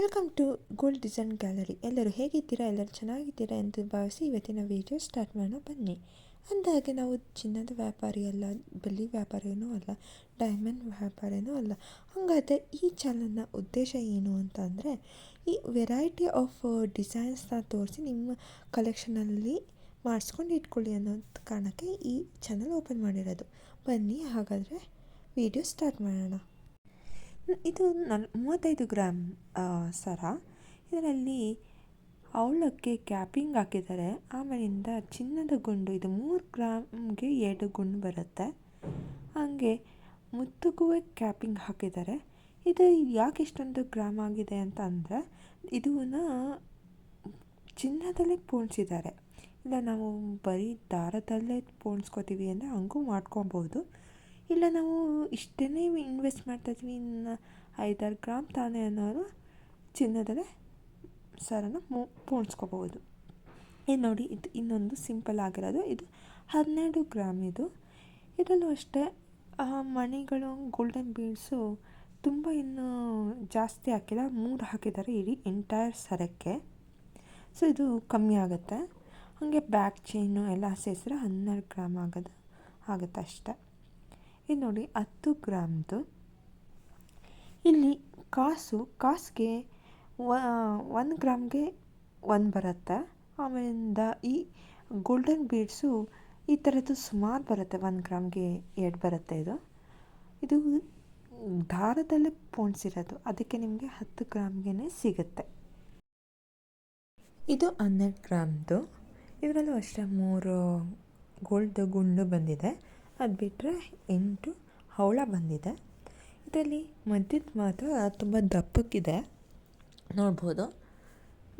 Welcome to gold design gallery. ಎಲ್ಲರೂ ಹೇಗಿದ್ದೀರಾ? ಎಲ್ಲರೂ ಚೆನ್ನಾಗಿದ್ದೀರಾ ಎಂದು ಭಾವಿಸಿ ಇವತ್ತಿನ ವಿಡಿಯೋ ಸ್ಟಾರ್ಟ್ ಮಾಡೋಣ ಬನ್ನಿ. ಅಂದಾಗೆ ನಾವು ಚಿನ್ನದ ವ್ಯಾಪಾರಿ ಅಲ್ಲ, ಬೆಳ್ಳಿ ವ್ಯಾಪಾರಿನೂ ಅಲ್ಲ, ಡೈಮಂಡ್ ವ್ಯಾಪಾರಿನೂ ಅಲ್ಲ. ಹಾಗಾದರೆ ಈ ಚಾನಲ್ನ ಉದ್ದೇಶ ಏನು ಅಂತ ಅಂದರೆ, ಈ ವೆರೈಟಿ ಆಫ್ ಡಿಸೈನ್ಸ್ನ ತೋರಿಸಿ ನಿಮ್ಮ ಕಲೆಕ್ಷನಲ್ಲಿ ಮಾಡಿಸ್ಕೊಂಡು ಇಟ್ಕೊಳ್ಳಿ ಅನ್ನೋ ಕಾರಣಕ್ಕೆ ಈ ಚಾನಲ್ ಓಪನ್ ಮಾಡಿರೋದು. ಬನ್ನಿ ಹಾಗಾದರೆ ವಿಡಿಯೋ ಸ್ಟಾರ್ಟ್ ಮಾಡೋಣ. ಇದು 35 ಗ್ರಾಮ್ ಸರ. ಇದರಲ್ಲಿ ಹವಳಕ್ಕೆ ಕ್ಯಾಪಿಂಗ್ ಹಾಕಿದ್ದಾರೆ. ಆಮೇಲಿಂದ ಚಿನ್ನದ ಗುಂಡು, ಇದು 3 ಗ್ರಾಮ್ಗೆ 2 ಗುಂಡು ಬರುತ್ತೆ. ಹಾಗೆ ಮುತ್ತುಗೂ ಕ್ಯಾಪಿಂಗ್ ಹಾಕಿದ್ದಾರೆ. ಇದು ಯಾಕೆ ಇಷ್ಟೊಂದು ಗ್ರಾಮ್ ಆಗಿದೆ ಅಂತ ಅಂದರೆ, ಇದನ್ನ ಚಿನ್ನದಲ್ಲೇ ಪೋಣಿಸಿದ್ದಾರೆ. ಇಲ್ಲ ನಾವು ಬರೀ ದಾರದಲ್ಲೇ ಪೋಣಿಸ್ಕೋತೀವಿ ಅಂದರೆ ಹಂಗೂ ಮಾಡ್ಕೊಬೋದು. ಇಲ್ಲ ನಾವು ಇಷ್ಟೇ ಇನ್ವೆಸ್ಟ್ ಮಾಡ್ತಾಯಿದ್ವಿ, ಇನ್ನು 5-6 ಗ್ರಾಮ್ ತಾನೇ ಅನ್ನೋರು ಚಿನ್ನದಲ್ಲೇ ಸರನ ಪೋಣಿಸ್ಕೋಬೋದು. ಇದು ನೋಡಿ, ಇದು ಇನ್ನೊಂದು ಸಿಂಪಲ್ ಆಗಿರೋದು. ಇದು 12 ಗ್ರಾಮ್. ಇದರಲ್ಲೂ ಅಷ್ಟೇ ಮಣಿಗಳು, ಗೋಲ್ಡನ್ ಬೀಡ್ಸು ತುಂಬ ಇನ್ನೂ ಜಾಸ್ತಿ ಹಾಕಿಲ್ಲ, 3 ಹಾಕಿದ್ದಾರೆ ಇಡೀ ಎಂಟೈರ್ ಸರಕ್ಕೆ. ಸೊ ಇದು ಕಮ್ಮಿ ಆಗುತ್ತೆ. ಹಾಗೆ ಬ್ಯಾಕ್ ಚೈನು ಎಲ್ಲ ಸೇರಿಸಿದ್ರೆ 12 ಗ್ರಾಮ್ ಆಗುತ್ತೆ ಅಷ್ಟೆ. ಇದು ನೋಡಿ 10 ಗ್ರಾಮ್ದು. ಇಲ್ಲಿ ಕಾಸಿಗೆ 1 ಗ್ರಾಮ್ಗೆ 1 ಬರುತ್ತೆ. ಆಮೇಲಿಂದ ಈ ಗೋಲ್ಡನ್ ಬೀಡ್ಸು ಈ ಥರದ್ದು ಸುಮಾರು ಬರುತ್ತೆ. 1 ಗ್ರಾಮ್ಗೆ 2 ಬರುತ್ತೆ. ಇದು ದಾರದಲ್ಲೇ ಪೋಣಿಸಿರೋದು, ಅದಕ್ಕೆ ನಿಮಗೆ 10 ಗ್ರಾಮ್ಗೆ ಸಿಗುತ್ತೆ. ಇದು 12 ಗ್ರಾಮ್ದು. ಇದರಲ್ಲೂ ಅಷ್ಟೇ 3 ಗೋಲ್ಡ್ ಗುಂಡು ಬಂದಿದೆ. ಅದು ಬಿಟ್ಟರೆ 8 ಹವಳ ಬಂದಿದೆ. ಇದರಲ್ಲಿ ಮಧ್ಯದ ಮಾತ್ರ ತುಂಬ ದಪ್ಪಕ್ಕಿದೆ, ನೋಡ್ಬೋದು.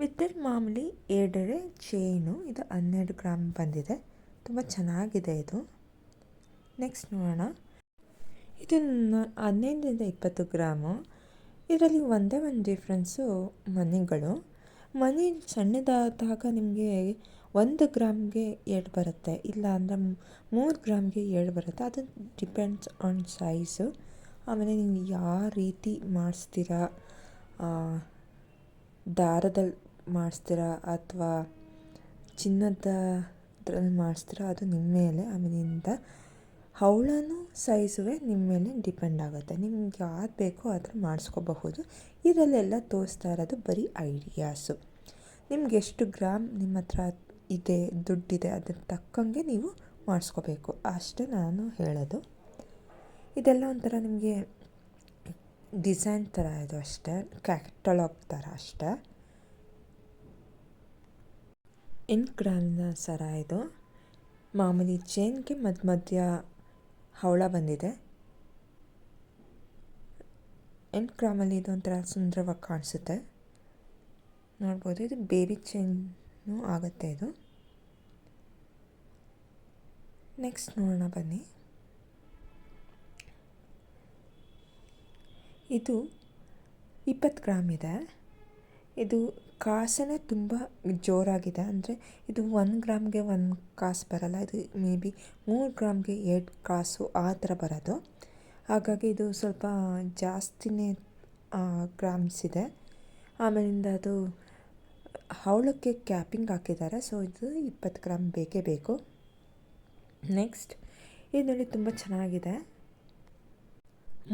ವಿತ್ ಮಾಮೂಲಿ 2 ಚೈನು. ಇದು 12 ಗ್ರಾಮ್ ಬಂದಿದೆ. ತುಂಬ ಚೆನ್ನಾಗಿದೆ ಇದು. ನೆಕ್ಸ್ಟ್ ನೋಡೋಣ. ಇದು 15-20 ಗ್ರಾಮು. ಇದರಲ್ಲಿ ಒಂದೇ ಒಂದು ಡಿಫ್ರೆನ್ಸು ಮಣಿಗಳು. ಮಣಿ ಸಣ್ಣದಾದಾಗ ನಿಮಗೆ 1 ಗ್ರಾಮ್ಗೆ 2 ಬರುತ್ತೆ, ಇಲ್ಲ ಅಂದರೆ 3 ಗ್ರಾಮ್ಗೆ 2 ಬರುತ್ತೆ. ಅದು ಡಿಪೆಂಡ್ಸ್ ಆನ್ ಸೈಜು. ಆಮೇಲೆ ನೀವು ಯಾವ ರೀತಿ ಮಾಡಿಸ್ತೀರಾ, ದಾರದಲ್ಲಿ ಮಾಡಿಸ್ತೀರಾ ಅಥವಾ ಚಿನ್ನದ್ರಲ್ಲಿ ಮಾಡಿಸ್ತೀರಾ, ಅದು ನಿಮ್ಮ ಮೇಲೆ. ಆಮೇಲಿಂದ ಹವಳನೂ ಸೈಜುವೆ ನಿಮ್ಮ ಮೇಲೆ ಡಿಪೆಂಡ್ ಆಗುತ್ತೆ. ನಿಮ್ಗೆ ಯಾವ್ದು ಬೇಕೋ ಅದ್ರ ಮಾಡಿಸ್ಕೋಬಹುದು. ಇದರಲ್ಲೆಲ್ಲ ತೋರಿಸ್ತಾ ಇರೋದು ಬರೀ ಐಡಿಯಾಸು. ನಿಮ್ಗೆ ಎಷ್ಟು ಗ್ರಾಮ್ ನಿಮ್ಮ ಹತ್ರ ಇದೆ, ದುಡ್ಡಿದೆ, ಅದ್ರ ತಕ್ಕಂಗೆ ನೀವು ಮಾಡಿಸ್ಕೋಬೇಕು ಅಷ್ಟೇ ನಾನು ಹೇಳೋದು. ಇದೆಲ್ಲ ಒಂಥರ ನಿಮಗೆ ಡಿಸೈನ್ ಥರ ಇದು ಅಷ್ಟೇ, ಕ್ಯಾಟಲಾಗ್ ಥರ ಅಷ್ಟೇ. 8 ಗ್ರಾಮ್ನ ಸರ ಇದು. ಮಾಮೂಲಿ ಚೈನ್ಗೆ ಮಧ್ಯ ಹವಳ ಬಂದಿದೆ. 8 ಗ್ರಾಮಲ್ಲಿ ಇದು ಒಂಥರ ಸುಂದರವಾಗಿ ಕಾಣಿಸುತ್ತೆ, ನೋಡ್ಬೋದು. ಇದು ಬೇಬಿ ಚೈನು ಆಗುತ್ತೆ ಇದು. ನೆಕ್ಸ್ಟ್ ನೋಡೋಣ ಬನ್ನಿ. ಇದು 20 ಗ್ರಾಮ್ ಇದೆ. ಇದು ಕಾಸೇ ತುಂಬ ಜೋರಾಗಿದೆ. ಅಂದರೆ ಇದು 1 ಗ್ರಾಮ್ಗೆ 1 ಕಾಸು ಬರಲ್ಲ. ಇದು ಮೇ ಬಿ 3 ಗ್ರಾಮ್ಗೆ 2 ಕಾಸು ಆ ಥರ ಬರೋದು. ಹಾಗಾಗಿ ಇದು ಸ್ವಲ್ಪ ಜಾಸ್ತಿನೇ ಗ್ರಾಮ್ಸ್ ಇದೆ. ಆಮೇಲಿಂದ ಅದು ಹವಳಕ್ಕೆ ಕ್ಯಾಪಿಂಗ್ ಹಾಕಿದ್ದಾರೆ. ಸೊ ಇದು 20 ಗ್ರಾಮ್ ಬೇಕೇ ಬೇಕು. ನೆಕ್ಸ್ಟ್ ಇದು ನೋಡಿ, ತುಂಬ ಚೆನ್ನಾಗಿದೆ.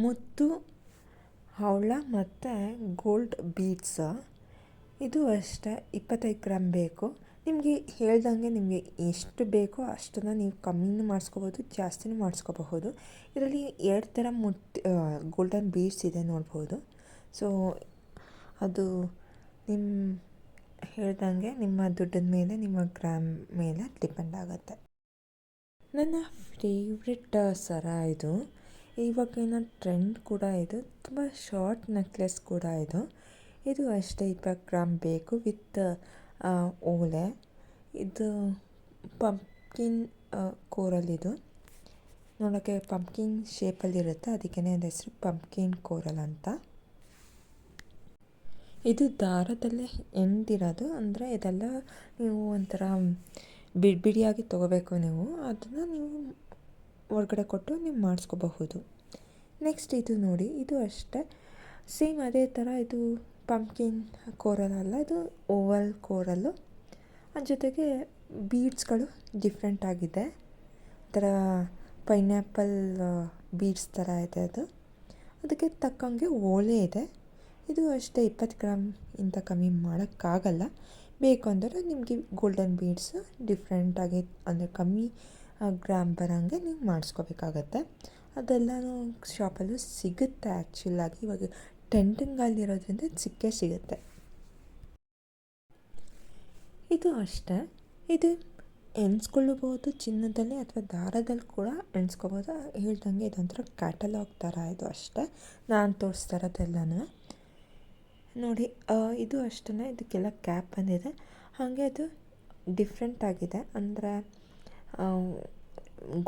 ಮುತ್ತು ಹವಳ ಮತ್ತು ಗೋಲ್ಡ್ ಬೀಡ್ಸ್. ಇದು ಅಷ್ಟೇ 25 ಗ್ರಾಮ್ ಬೇಕು. ನಿಮಗೆ ಹೇಳ್ದಂಗೆ ನಿಮಗೆ ಎಷ್ಟು ಬೇಕೋ ಅಷ್ಟನ್ನು ನೀವು ಕಮ್ಮಿನೂ ಮಾಡಿಸ್ಕೋಬೋದು, ಜಾಸ್ತಿನೂ ಮಾಡಿಸ್ಕೋಬಹುದು. ಇದರಲ್ಲಿ 2 ಥರ ಗೋಲ್ಡನ್ ಬೀಡ್ಸ್ ಇದೆ, ನೋಡ್ಬೋದು. ಸೊ ಅದು ನಿಮ್ಮ ಹೇಳ್ದಂಗೆ ನಿಮ್ಮ ದುಡ್ಡಿನ ಮೇಲೆ, ನಿಮ್ಮ ಗ್ರಾಮ್ ಮೇಲೆ ಡಿಪೆಂಡ್ ಆಗುತ್ತೆ. ನನ್ನ ಫೇವ್ರೆಟ್ ಸರ ಇದು. ಇವಾಗಿನ ಟ್ರೆಂಡ್ ಕೂಡ ಇದು. ತುಂಬ ಶಾರ್ಟ್ ನೆಕ್ಲೆಸ್ ಕೂಡ ಇದು. ಇದು ಅಷ್ಟೇ 20 ಗ್ರಾಮ್ ಬೇಕು ವಿತ್ ಓಲೆ. ಇದು ಪಂಪ್ಕಿನ್ ಕೋರಲ್. ಇದು ನೋಡೋಕ್ಕೆ ಪಂಪ್ಕಿನ್ ಶೇಪಲ್ಲಿರುತ್ತೆ, ಅದಕ್ಕೇ ಅದು ಹೆಸರು ಪಂಪ್ಕಿನ್ ಕೋರಲ್ ಅಂತ. ಇದು ದಾರದಲ್ಲೇ ಎಂದಿರೋದು. ಅಂದರೆ ಇದೆಲ್ಲ ನೀವು ಒಂಥರ ಬಿಡಿಯಾಗಿ ತೊಗೋಬೇಕು. ನೀವು ಅದನ್ನು ನೀವು ಹೊರಗಡೆ ಕೊಟ್ಟು ನೀವು ಮಾಡಿಸ್ಕೋಬಹುದು. ನೆಕ್ಸ್ಟ್ ಇದು ನೋಡಿ, ಇದು ಅಷ್ಟೇ ಸೇಮ್ ಅದೇ ಥರ. ಇದು ಪಂಪ್ಕಿನ್ ಕೋರಲ್ ಅಲ್ಲ, ಇದು ಓವಲ್ ಕೋರಲ್ಲು. ಅದ್ರ ಜೊತೆಗೆ ಬೀಡ್ಸ್ಗಳು ಡಿಫ್ರೆಂಟ್ ಆಗಿದೆ, ಒಂಥರ ಪೈನ್ಯಾಪಲ್ ಬೀಡ್ಸ್ ಥರ ಇದೆ ಅದು. ಅದಕ್ಕೆ ತಕ್ಕಂಗೆ ಓಲೆ ಇದೆ. ಇದು ಅಷ್ಟೇ 20 ಗ್ರಾಮ್ ಇಂತ ಕಮ್ಮಿ ಮಾಡೋಕ್ಕಾಗಲ್ಲ. ಬೇಕು ಅಂದರೆ ನಿಮಗೆ ಗೋಲ್ಡನ್ ಬೀಡ್ಸು ಡಿಫ್ರೆಂಟಾಗಿ ಅಂದರೆ ಕಮ್ಮಿ ಗ್ರಾಮ್ ಬರೋಂಗೆ ನೀವು ಮಾಡಿಸ್ಕೋಬೇಕಾಗತ್ತೆ. ಅದೆಲ್ಲನೂ ಶಾಪಲ್ಲೂ ಸಿಗುತ್ತೆ ಆ್ಯಕ್ಚುಲಾಗಿ. ಇವಾಗ ಟ್ರೆಂಡಿಂಗಲ್ಲಿರೋದ್ರಿಂದ ಸಿಕ್ಕೇ ಸಿಗುತ್ತೆ. ಇದು ಅಷ್ಟೇ, ಇದು ಎಣಿಸ್ಕೊಳ್ಳಬಹುದು ಚಿನ್ನದಲ್ಲಿ ಅಥವಾ ದಾರದಲ್ಲಿ ಕೂಡ ಎಣಿಸ್ಕೋಬೋದು. ಹೇಳ್ದಂಗೆ ಇದೊಂಥರ ಕ್ಯಾಟಲಾಗ್ ಥರ ಇದು ಅಷ್ಟೇ. ನಾನು ತೋರಿಸ್ತಾ ಇರೋದೆಲ್ಲನೂ ನೋಡಿ. ಇದು ಅಷ್ಟೇ, ಇದಕ್ಕೆಲ್ಲ ಕ್ಯಾಪ್ ಬಂದಿದೆ. ಹಾಗೆ ಅದು ಡಿಫ್ರೆಂಟ್ ಆಗಿದೆ, ಅಂದರೆ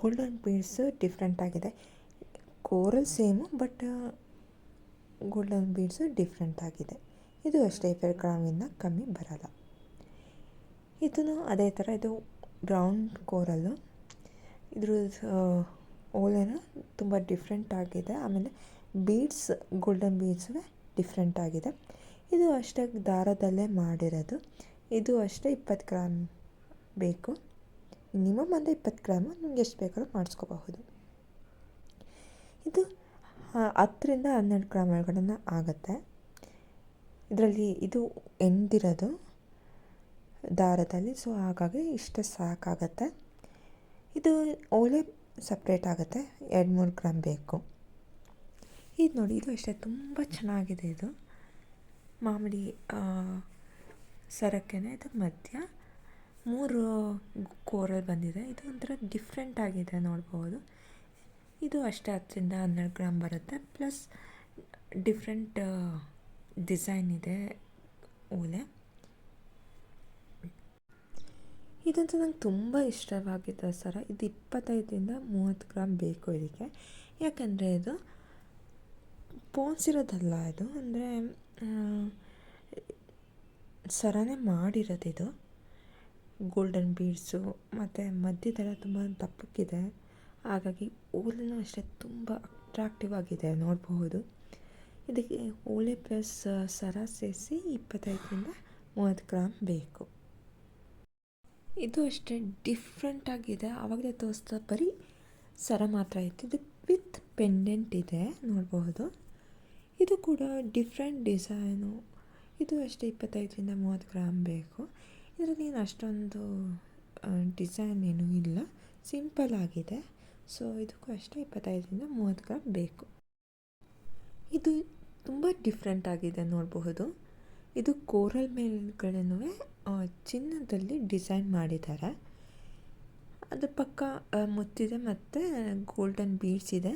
ಗೋಲ್ಡನ್ ಬೀಡ್ಸು ಡಿಫ್ರೆಂಟ್ ಆಗಿದೆ. Coral same, but golden beads different ಆಗಿದೆ. ಇದು ಅಷ್ಟೇ 20 ಗ್ರಾಮಿಂದ ಕಮ್ಮಿ ಬರೋಲ್ಲ. ಇದೂ ಅದೇ ಥರ, ಇದು ರೌಂಡ್ ಕೋರಲ್ಲು. ಇದ್ರ ಓಲೆನೂ ತುಂಬ ಡಿಫ್ರೆಂಟ್ ಆಗಿದೆ. ಆಮೇಲೆ ಬೀಡ್ಸ್, ಗೋಲ್ಡನ್ ಬೀಡ್ಸು ಡಿಫ್ರೆಂಟ್ ಆಗಿದೆ. ಇದು ಅಷ್ಟೇ ದಾರದಲ್ಲೇ ಮಾಡಿರೋದು. ಇದು ಅಷ್ಟೇ 20 ಗ್ರಾಮ್ ಬೇಕು. ಮಿನಿಮಮ್ ಅಂದರೆ 20 ಗ್ರಾಮು, ನಿಮ್ಗೆ ಎಷ್ಟು ಬೇಕಾದ್ರೂ ಮಾಡಿಸ್ಕೋಬಹುದು. ಇದು 10ರಿಂದ 12 ಗ್ರಾಮ್ ಒಳಗಡೆ ಆಗುತ್ತೆ. ಇದರಲ್ಲಿ ಇದು ಎಂದಿರೋದು ದಾರದಲ್ಲಿ, ಸೊ ಹಾಗಾಗಿ ಇಷ್ಟು ಸಾಕಾಗತ್ತೆ. ಇದು ಓಲೆ ಸಪ್ರೇಟ್ ಆಗುತ್ತೆ, 2-3 ಗ್ರಾಮ್ ಬೇಕು. ಇದು ನೋಡಿ, ಇದು ಅಷ್ಟೇ ತುಂಬ ಚೆನ್ನಾಗಿದೆ. ಇದು ಮಾಮೂಲಿ ಸರಕ್ಕೆ ಇದು ಮಧ್ಯ 3 ಕೋರಲ್ ಬಂದಿದೆ. ಇದು ಒಂಥರ ಡಿಫ್ರೆಂಟ್ ಆಗಿದೆ, ನೋಡ್ಬೋದು. ಇದು ಅಷ್ಟೇ 10ರಿಂದ 12 ಗ್ರಾಮ್ ಬರುತ್ತೆ. ಪ್ಲಸ್ ಡಿಫ್ರೆಂಟ್ ಡಿಸೈನ್ ಇದೆ ಓಲೆ. ಇದಂತೂ ನಂಗೆ ತುಂಬ ಇಷ್ಟವಾಗಿದೆ ಸರ. ಇದು 25ರಿಂದ 30 ಗ್ರಾಮ್ ಬೇಕು ಇದಕ್ಕೆ. ಯಾಕಂದರೆ ಇದು ಪೋಣಿಸಿರೋದಲ್ಲ, ಇದು ಅಂದರೆ ಸರನೇ ಮಾಡಿರೋದಿದು. ಗೋಲ್ಡನ್ ಬೀಡ್ಸು ಮತ್ತು ಮಧ್ಯದೆಲ್ಲ ತುಂಬ ದಪ್ಪಕ್ಕಿದೆ. ಹಾಗಾಗಿ ಓಲೆನೂ ಅಷ್ಟೇ ತುಂಬ ಅಟ್ರಾಕ್ಟಿವ್ ಆಗಿದೆ, ನೋಡಬಹುದು. ಇದಕ್ಕೆ ಓಲೆ ಪ್ಲಸ್ ಸರ ಸೇರಿಸಿ 25ರಿಂದ 30 ಗ್ರಾಮ್ ಬೇಕು. ಇದು ಅಷ್ಟೇ ಡಿಫ್ರೆಂಟ್ ಆಗಿದೆ. ಆವಾಗಲೇ ತೋರಿಸ್ತಾ ಬರೀ ಸರ ಮಾತ್ರ ಇತ್ತು. ಇದು ವಿತ್ ಪೆಂಡೆಂಟ್ ಇದೆ, ನೋಡಬಹುದು. ಇದು ಕೂಡ ಡಿಫ್ರೆಂಟ್ ಡಿಸೈನು. ಇದು ಅಷ್ಟೇ 25ರಿಂದ 30 ಗ್ರಾಮ್ ಬೇಕು. ಇದರಲ್ಲಿ ಏನು ಅಷ್ಟೊಂದು ಡಿಸೈನ್ ಏನೂ ಇಲ್ಲ, ಸಿಂಪಲ್ ಆಗಿದೆ. ಸೊ ಇದಕ್ಕೂ ಅಷ್ಟೇ 25ರಿಂದ 30 ಗ್ರಾಮ್ ಬೇಕು. ಇದು ತುಂಬ ಡಿಫ್ರೆಂಟ್ ಆಗಿದೆ, ನೋಡಬಹುದು. ಇದು ಕೋರಲ್ ಮೇಲ್ಗಡೆನೂ ಚಿನ್ನದಲ್ಲಿ ಡಿಸೈನ್ ಮಾಡಿದ್ದಾರೆ. ಅದ್ರ ಪಕ್ಕ ಮುತ್ತಿದೆ ಮತ್ತು ಗೋಲ್ಡನ್ ಬೀಡ್ಸ್ ಇದೆ.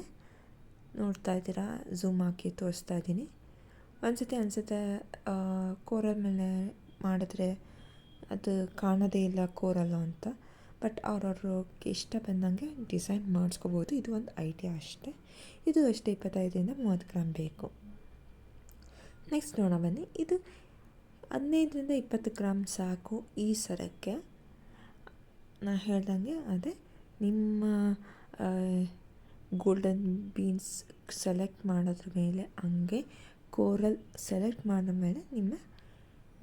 ನೋಡ್ತಾ ಇದ್ದೀರಾ, ಝೂಮ್ ಹಾಕಿ ತೋರಿಸ್ತಾ ಇದ್ದೀನಿ. ಒಂದ್ಸತಿ ಅನಿಸುತ್ತೆ ಕೋರಲ್ ಮೇಲೆ ಮಾಡಿದ್ರೆ ಅದು ಕಾಣೋದೇ ಇಲ್ಲ ಕೋರಲ್ಲು ಅಂತ. ಬಟ್ ಅವ್ರವ್ರಿಗೆ ಇಷ್ಟ ಬಂದಂಗೆ ಡಿಸೈನ್ ಮಾಡಿಸ್ಕೋಬೋದು. ಇದು ಒಂದು ಐಡಿಯಾ ಅಷ್ಟೇ. ಇದು ಅಷ್ಟೇ 25ರಿಂದ 30 ಗ್ರಾಮ್ ಬೇಕು. ನೆಕ್ಸ್ಟ್ ನೋಡೋಣ ಬನ್ನಿ. ಇದು 15ರಿಂದ 20 ಗ್ರಾಮ್ ಸಾಕು ಈ ಸರಕ್ಕೆ. ನಾನು ಹೇಳ್ದಂಗೆ ಅದೇ ನಿಮ್ಮ ಗೋಲ್ಡನ್ ಬೀಡ್ಸ್ ಸೆಲೆಕ್ಟ್ ಮಾಡೋದ್ರ ಮೇಲೆ, ಹಂಗೆ ಕೋರಲ್ ಸೆಲೆಕ್ಟ್ ಮಾಡಿದ ಮೇಲೆ ನಿಮ್ಮ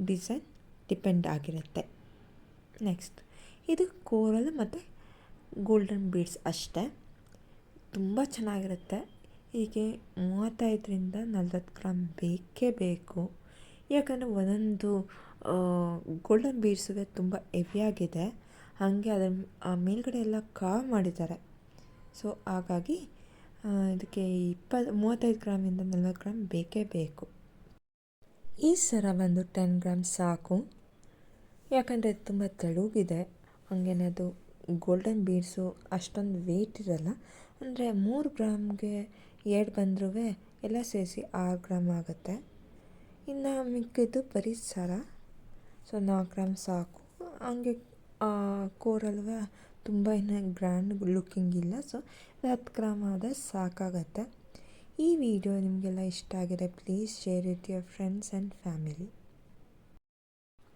ಡಿಸೈನ್ ಡಿಪೆಂಡ್ ಆಗಿರುತ್ತೆ. ನೆಕ್ಸ್ಟ್ ಇದು ಕೋರಲ್ ಮತ್ತು ಗೋಲ್ಡನ್ ಬೀಡ್ಸ್ ಅಷ್ಟೇ, ತುಂಬ ಚೆನ್ನಾಗಿರುತ್ತೆ. ಹೀಗೆ 35ರಿಂದ 40 ಗ್ರಾಮ್ ಬೇಕೇ ಬೇಕು. ಯಾಕಂದರೆ ಒಂದೊಂದು ಗೋಲ್ಡನ್ ಬೀಡ್ಸುವೆ ತುಂಬ ಹೆವಿಯಾಗಿದೆ. ಹಾಗೆ ಅದರ ಮೇಲ್ಗಡೆ ಎಲ್ಲ ಕಾರ್ವ್ ಮಾಡಿದ್ದಾರೆ. ಸೊ ಹಾಗಾಗಿ ಇದಕ್ಕೆ 35 ಗ್ರಾಮಿಂದ 40 ಗ್ರಾಮ್ ಬೇಕೇ ಬೇಕು. ಈ ಸರ ಬಂದು 10 ಗ್ರಾಮ್ ಸಾಕು. ಯಾಕಂದರೆ ತುಂಬ ತೆಳುಗಿದೆ. ಹಾಗೇ ಅದು ಗೋಲ್ಡನ್ ಬೀಡ್ಸು ಅಷ್ಟೊಂದು ವೆಯ್ಟ್ ಇರಲ್ಲ. ಅಂದರೆ 3 ಗ್ರಾಮ್ಗೆ 2 ಬಂದರೂ ಎಲ್ಲ ಸೇರಿಸಿ 6 ಗ್ರಾಮ್ ಆಗುತ್ತೆ. ಇನ್ನು ಮಿಕ್ಕಿದ್ದು ಬರೀ ಸರ, ಸೊ 4 ಗ್ರಾಮ್ ಸಾಕು. ಹಂಗೆ ಕೋರಲ್ವ ತುಂಬ ಇನ್ನೂ ಗ್ರ್ಯಾಂಡ್ ಲುಕ್ಕಿಂಗ್ ಇಲ್ಲ. ಸೊ 10 ಗ್ರಾಮ್ ಆದರೆ ಸಾಕಾಗತ್ತೆ. ಈ ವಿಡಿಯೋ ನಿಮಗೆಲ್ಲ ಇಷ್ಟ ಆಗಿದೆ, please share it your friends and family.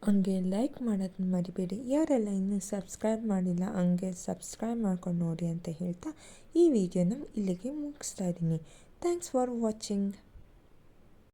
ಹಂಗೆ ಲೈಕ್ ಮಾಡೋದನ್ನ ಮರಿಬೇಡಿ. ಯಾರೆಲ್ಲ ಇನ್ನೂ ಸಬ್ಸ್ಕ್ರೈಬ್ ಮಾಡಿಲ್ಲ ಹಂಗೆ ಸಬ್ಸ್ಕ್ರೈಬ್ ಮಾಡ್ಕೊಂಡು ನೋಡಿ ಅಂತ ಹೇಳ್ತಾ ಈ ವಿಡಿಯೋನ ಇಲ್ಲಿಗೆ ಮುಗಿಸ್ತಾ ಇದ್ದೀನಿ. Thanks for watching.